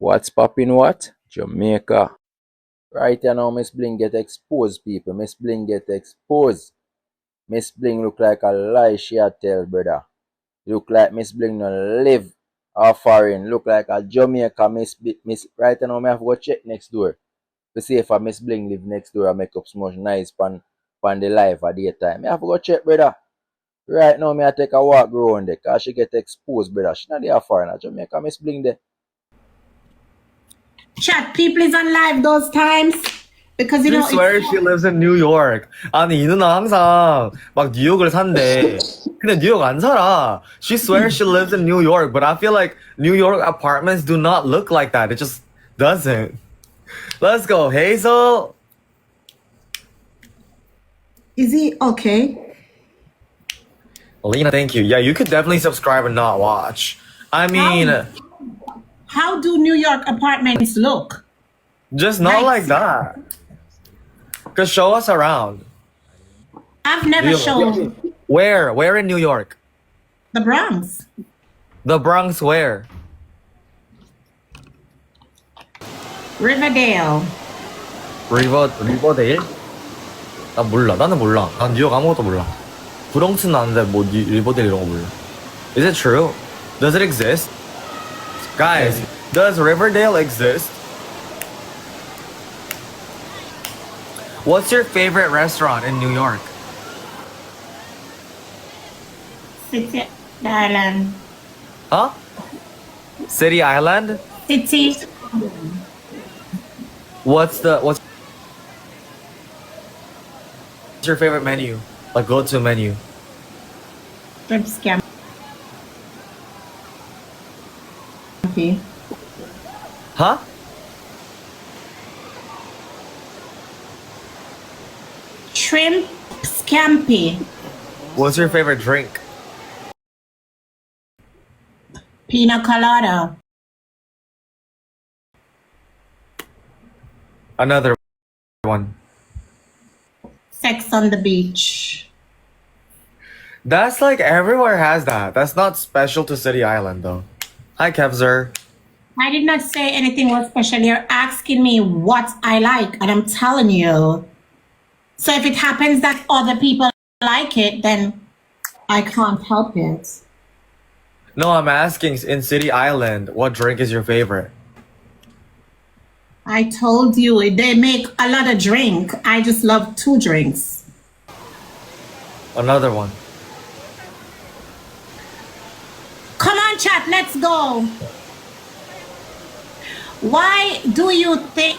What's popping what? Jamaica. Right here now, Miss Bling get exposed, people. Miss Bling get exposed. Miss Bling look like a lie she a tell, brother. Look like Miss Bling no live or foreign. Look like a Jamaica Miss. Right now, me have to go check next door to see if a Miss Bling live next door and make up so much nice pan the life at daytime. Me have to go check, brother. Right now, me I take a walk around there because she get exposed, brother. She not there foreign. Jamaica Miss Bling there. Chat, people is on live those times because you She know swears she lives in New York. 아니 이 누나 항상 막 뉴욕을 산대. 근데 뉴욕 안 살아. She swears she lives in New York, but I feel like New York apartments do not look like that. It just doesn't. Let's go, Hazel. is he okay? Lena, thank you. Yeah, you could definitely subscribe and not watch. I mean, How do New York apartments look? just not like that. Cause show us around. I've never shown Where? Where in New York? the Bronx. The Bronx where? Riverdale. 리버데일? 나 몰라. 나는 몰라. 난 뉴욕 아무것도 몰라. 브롱스는 아는데 뭐 리버데일 이런 거 몰라. Is it true? Does it exist? Guys, does Riverdale exist? What's your favorite restaurant in New York? City Island. Huh? City Island? City. What's your favorite menu? Like go-to menu? Shrimp scampi. Huh? Shrimp scampi. What's your favorite drink? Pina colada. Another one. Sex on the beach. That's like everywhere has that. That's not special to City Island though. Hi, Kevzer. I did not say anything was special. You're asking me what I like, and I'm telling you. So if it happens that other people like it, then I can't help it. No, I'm asking in City Island, what drink is your favorite? I told you they make a lot of drink. I just love 2 drinks. Another one. Come on, chat, let's go. Why do you think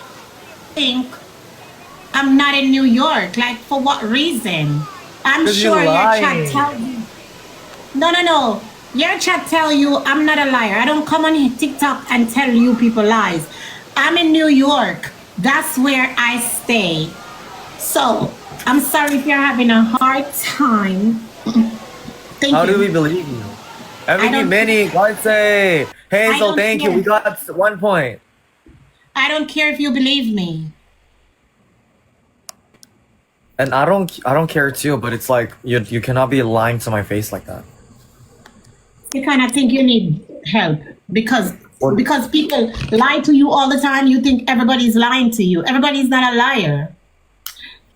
I'm not in New York? Like, for what reason? I'm 'Cause sure you're your chat lying. tells you. No. Your chat tell you I'm not a liar. I don't come on TikTok and tell you people lies. I'm in New York. That's where I stay. So, I'm sorry if you're having a hard time. Thank How you. do we believe you? MVP don't- Mini, God say. Hazel, don't thank you. care. We got 1 point. I don't care if you believe me. And I don't care too, but it's like you cannot be lying to my face like that. You kind of think you need help because What? people lie to you all the time. You think everybody's lying to you. Everybody's not a liar.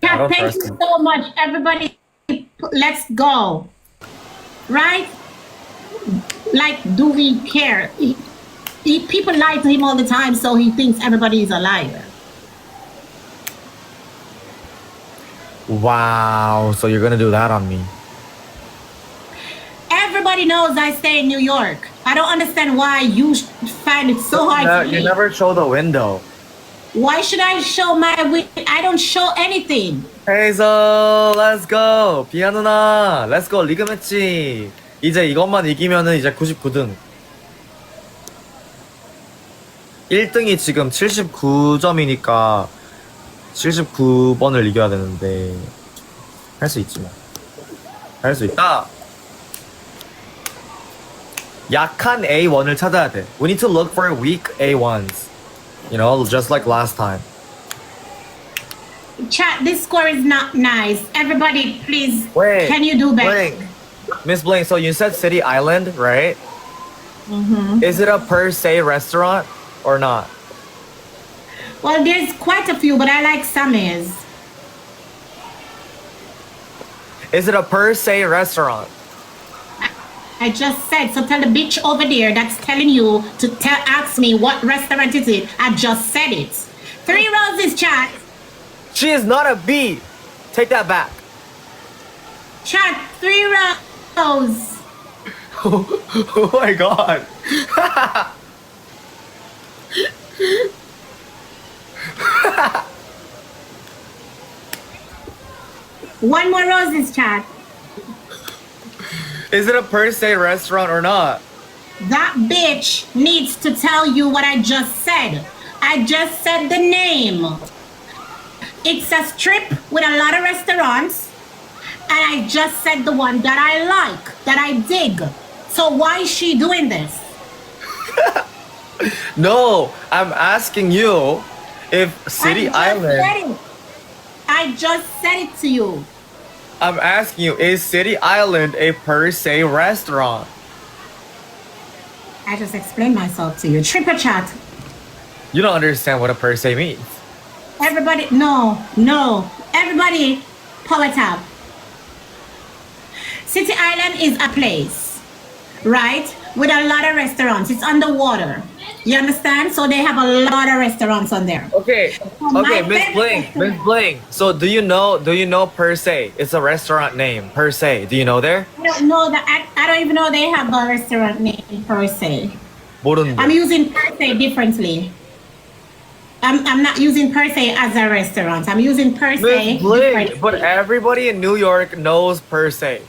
I Kat, don't thank trust you him. so much. Everybody, let's go. Right? Like, do we care? People lie to him all the time, so he thinks everybody is a liar. Wow, so you're gonna do that on me. Everybody knows I stay in New York. I don't understand why you find it so hard No, to you me. never show the window. Why should I show my I don't show anything. Hazel, let's go. 비아 누나, let's go. 리그 매치. 이제 이것만 이기면은 이제 99등. 1등이 지금 79점이니까 79번을 이겨야 되는데 할 수 있지 뭐. 할 수 있다. 약한 A1을 찾아야 돼. We need to look for weak A1s. You know, just like last time. Chat, this score is not nice. Everybody, please, Wait, can you do better? Bling. Miss Bling, so you said City Island, right? Mm-hmm. Is it a per se restaurant? or not? Well, there's quite a few, but I like Sammy's. Is it a per se restaurant? I just said, so tell the bitch over there that's telling you to ask me what restaurant is it. I just said it. 3 roses, chat. She is not a B. Take that back. Chat, 3 roses. Oh my god. One more roses, chat. Is it a per se restaurant or not? That bitch needs to tell you what I just said. I just said the name. It's a strip with a lot of restaurants. And I just said the one that I like, that I dig. So why is she doing this? No, I'm asking you if City Island. I just said it to you. I'm asking you, is City Island a per se restaurant? I just explained myself to you. Triple chat. You don't understand what a per se means. Everybody, no. Everybody, power tab. City Island is a place, right? With a lot of restaurants. It's underwater. You understand? So they have a lot of restaurants on there. Okay, Miss Bling. So do you know per se? It's a restaurant name, per se. Do you know there? I don't know that. I don't even know they have a restaurant name per se. 모르는데. I'm using per se differently. I'm not using per se as a restaurant. I'm using per se Miss Bling, differently. but everybody in New York knows per se.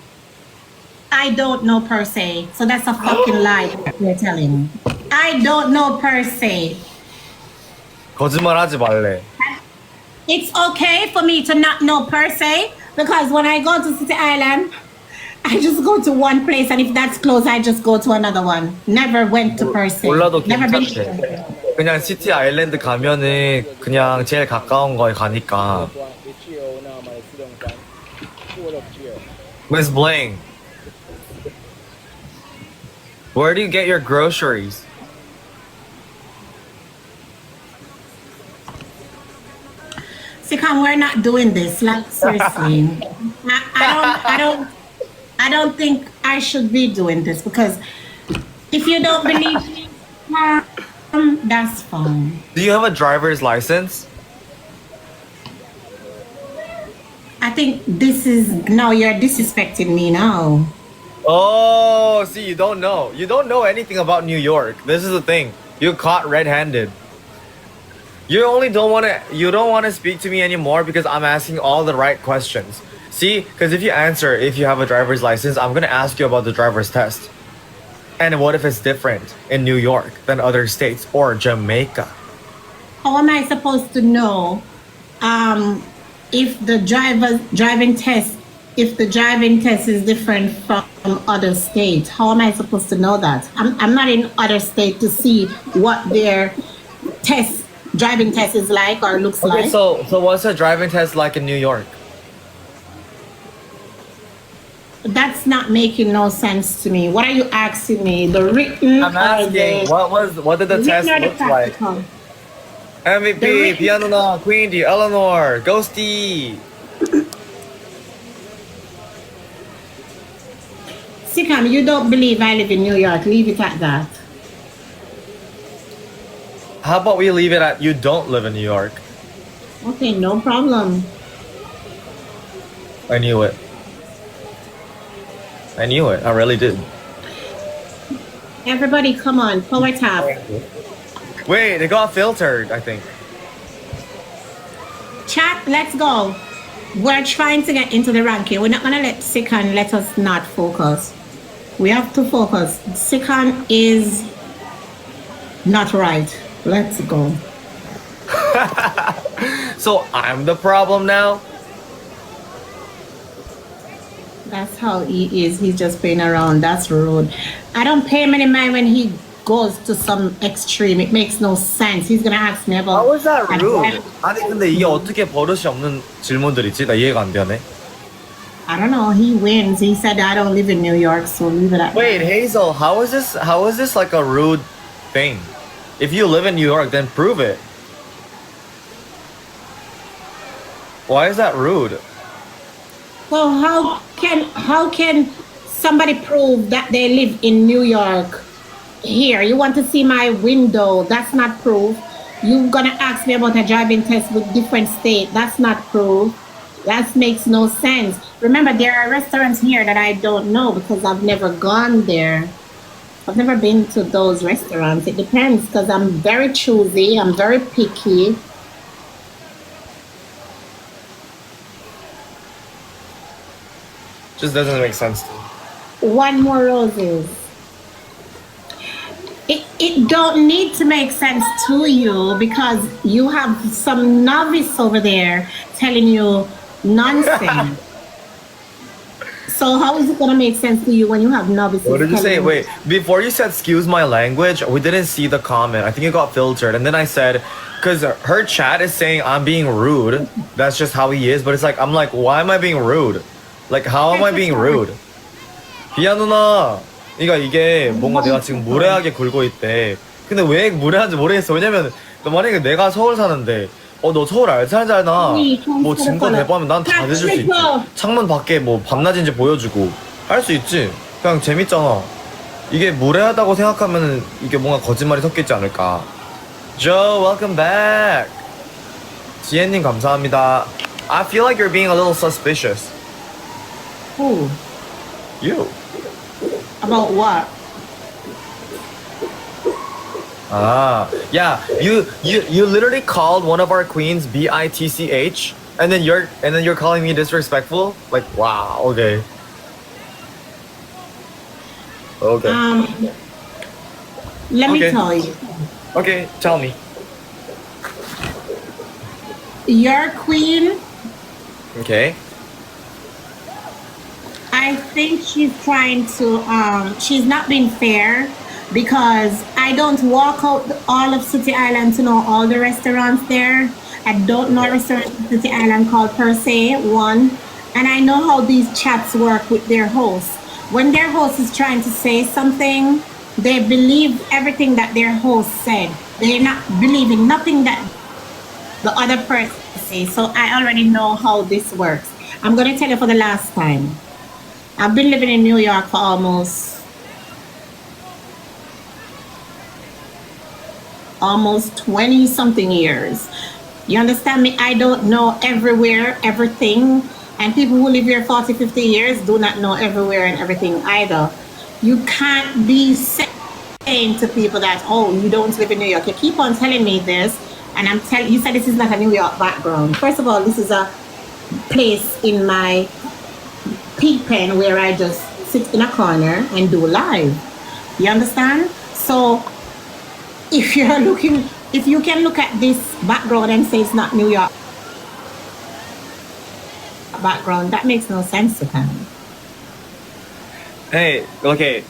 I don't know per se. So that's a fucking lie that you're telling. I don't know per se. 거짓말하지 말래. It's okay for me to not know per se because when I go to City Island, I just go to one place and if that's close, I just go to another one. Never went to per se. 몰라도 Never been to 괜찮대. per se. 그냥 시티 아일랜드 가면은 그냥 제일 가까운 거에 가니까. Miss Bling, where do you get your groceries? Sikam, we're not doing this. Like seriously, I don't think I should be doing this because if you don't believe me, that's fine. Do you have a driver's license? I think this is now you're disrespecting me now. Oh, see, you don't know. You don't know anything about New York. This is the thing. You're caught red-handed. You don't want to speak to me anymore because I'm asking all the right questions. See, because if you have a driver's license, I'm going to ask you about the driver's test. And what if it's different in New York than other states or Jamaica? How am I supposed to know if the driving test is different from other states? How am I supposed to know that? I'm not in other state to see what their driving test is like or looks Okay, like. so what's a driving test like in New York? That's not making no sense to me. What are you asking me? The written I'm or asking, the what did the test written or the look like? practical? MVP, written- Piano, Queenie, Eleanor, Ghosty. Sikam, you don't believe I live in New York. Leave it at that. How about we leave it at you don't live in New York? Okay, no problem. I knew it. I really did. Everybody, come on, power tap. Wait, it got filtered, I think. Chat, let's go. We're trying to get into the ranking. We're not gonna let Sikan let us not focus. We have to focus. Sikan is not right. Let's go. So I'm the problem now? That's how he is. He's just playing around. That's rude. I don't pay him any mind when he goes to some extreme. It makes no sense. He's gonna ask me about. How is that rude? 아니 근데 이게 어떻게 버릇이 없는 질문들이지? 나 이해가 안 되네. I don't know. He wins. He said I don't live in New York, so leave it at. Wait, Hazel, how is this like a rude thing? If you live in New York, then prove it. Why is that rude? So how can somebody prove that they live in New York? Here, you want to see my window? That's not proof. You're gonna ask me about a driving test with different state. That's not proof. That makes no sense. Remember, there are restaurants here that I don't know because I've never gone there. I've never been to those restaurants. It depends because I'm very choosy. I'm very picky. Just doesn't make sense to me. One more roses. It don't need to make sense to you because you have some novice over there telling you nonsense. So how is it gonna make sense to you when you have novices? What did you say? telling Wait, before you said excuse my language, we didn't see the comment. I think it got filtered. And then I said, because her chat is saying I'm being rude. That's just how he is. But it's like, I'm like, why am I being rude? Like, how am I being rude? 비야 누나. 그러니까 이게 뭔가 내가 지금 무례하게 굴고 있대. 근데 왜 무례한지 모르겠어. 왜냐면 너 만약에 내가 서울 사는데 너 서울 알잖아. 뭐 증거 대보하면 난 다 내줄 수 있지. 창문 밖에 뭐 밤낮인지 보여주고 할 수 있지. 그냥 재밌잖아. 이게 무례하다고 생각하면 이게 뭔가 거짓말이 섞여 있지 않을까. Joe, welcome back. 지혜님 감사합니다. I feel like you're being a little suspicious. Who? You. About what? Yeah. You literally called one of our queens bitch, and then you're calling me disrespectful. Like, wow. Okay. Okay. Let me Okay. tell you. Okay. Tell me. Your queen, Okay. I think she's trying to she's not being fair because I don't walk out all of City Island to know all the restaurants there. I don't know a restaurant in City Island called per se, one. And I know how these chats work with their hosts. When their host is trying to say something, they believe everything that their host said. They're not believing nothing that the other person says. So I already know how this works. I'm gonna tell you for the last time. I've been living in New York for almost 20 something years. You understand me? I don't know everywhere, everything. And people who live here 40, 50 years do not know everywhere and everything either. You can't be saying to people that, oh, you don't live in New York. You keep on telling me this, and you said this is not a New York background. First of all, this is a place in my pig pen where I just sit in a corner and do live. You understand? So if you can look at this background and say it's not New York background, that makes no sense to them. Hey. Okay.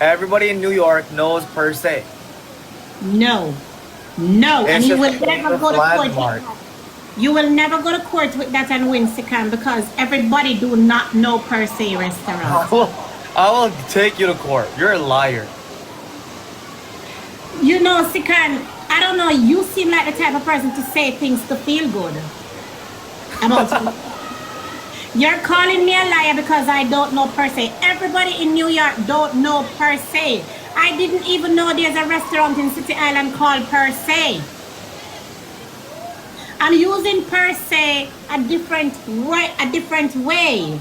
Everybody in New York knows per se. No. And you will never go to court. Landmark. You will never go to court with that and win, Sikan, because everybody do not know per se restaurant. I will take you to court. You're a liar. You know, Sikan, I don't know, you seem like the type of person to say things to feel good about you. You're calling me a liar because I don't know per se. Everybody in New York don't know per se. I didn't even know there's a restaurant in City Island called per se. I'm using per se a different way.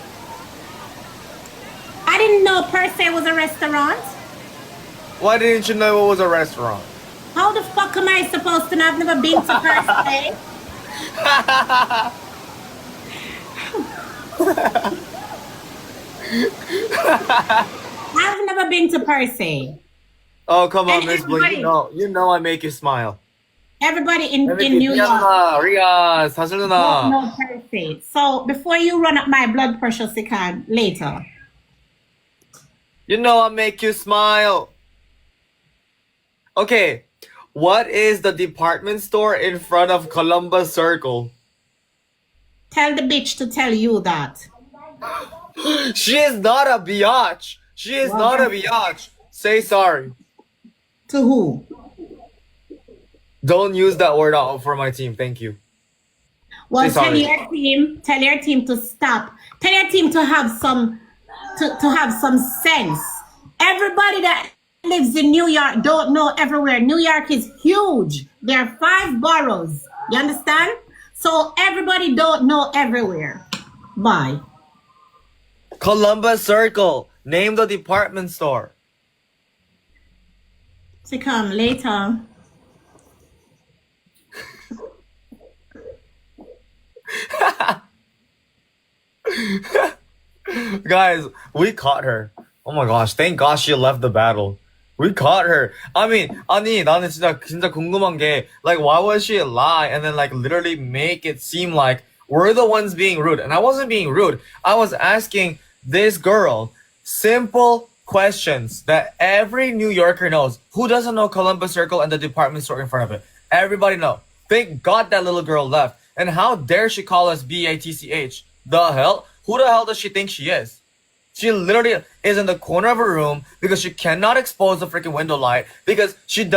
I didn't know per se was a restaurant. Why didn't you know it was a restaurant? How the fuck am I supposed to know? I've never been to per se. I've never been to per se. Oh, come on, And Miss Bling. You know I make you smile. Everybody in New York Ria, 사실 don't 누나. know per se. So before you run up my blood pressure, Sikan, later. You know I make you smile. Okay, what is the department store in front of Columbus Circle? Tell the bitch to tell you that. She is not a biatch. She is not a biatch. Say sorry. To who? Don't use that word out for my team. Thank you. Well, Say sorry. tell your team to stop. Tell your team to have some to have some sense. Everybody that lives in New York don't know everywhere. New York is huge. There are 5 boroughs. You understand? So everybody don't know everywhere. Bye. Columbus Circle. Name the department store. To come later. Guys, we caught her. Oh my gosh, thank God she left the battle. We caught her. I mean, 아니, 나는 진짜 궁금한 게, like, why would she lie and then, like, literally make it seem like we're the ones being rude? And I wasn't being rude. I was asking this girl simple questions that every New Yorker knows. Who doesn't know Columbus Circle and the department store in front of it? Everybody know. Thank God that little girl left. And how dare she call us BATCH? The hell? Who the hell does she think she is? She literally is in the corner of her room because she cannot expose the freaking window light because she's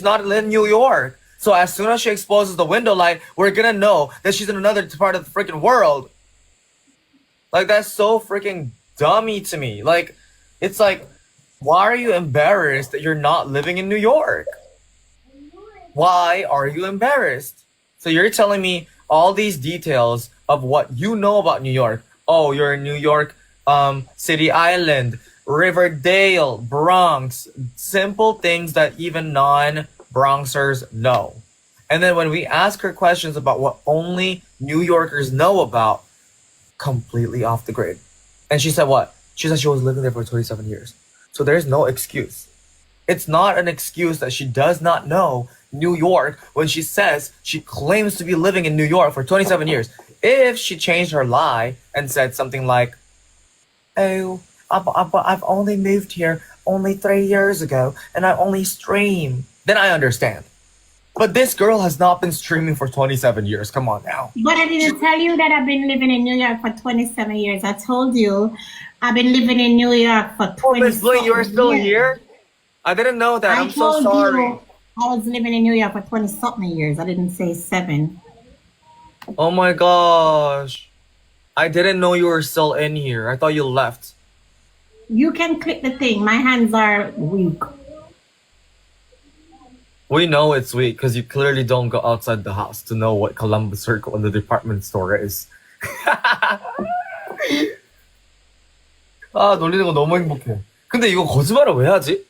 not in New York. So as soon as she exposes the window light, we're gonna know that she's in another part of the freaking world. Like, that's so freaking dummy to me. Like, it's like, why are you embarrassed that you're not living in New York? Why are you embarrassed? So you're telling me all these details of what you know about New York. Oh, you're in New York, City Island, Riverdale, Bronx. Simple things that even non-Bronxers know. And then when we ask her questions about what only New Yorkers know about, completely off the grid. And she said what? She said she was living there for 27 years. So there's no excuse. It's not an excuse that she does not know New York when she says she claims to be living in New York for 27 years. If she changed her lie and said something like, oh, I've only moved here only 3 years ago and I only stream, then I understand. But this girl has not been streaming for 27 years. Come on now. But I didn't tell you that I've been living in New York for 27 years. I told you I've been living in New York for 20 Miss Bling, you're still years. here? I didn't know that. I'm so told sorry. you I was living in New York for 20-something years. I didn't say 7. Oh my gosh. I didn't know you were still in here. I thought you left. You can click the thing. My hands are weak. We know it's weak because you clearly don't go outside the house to know what Columbus Circle and the department store is. 아, 놀리는 거 너무 행복해. 근데 이거 거짓말을 왜 하지?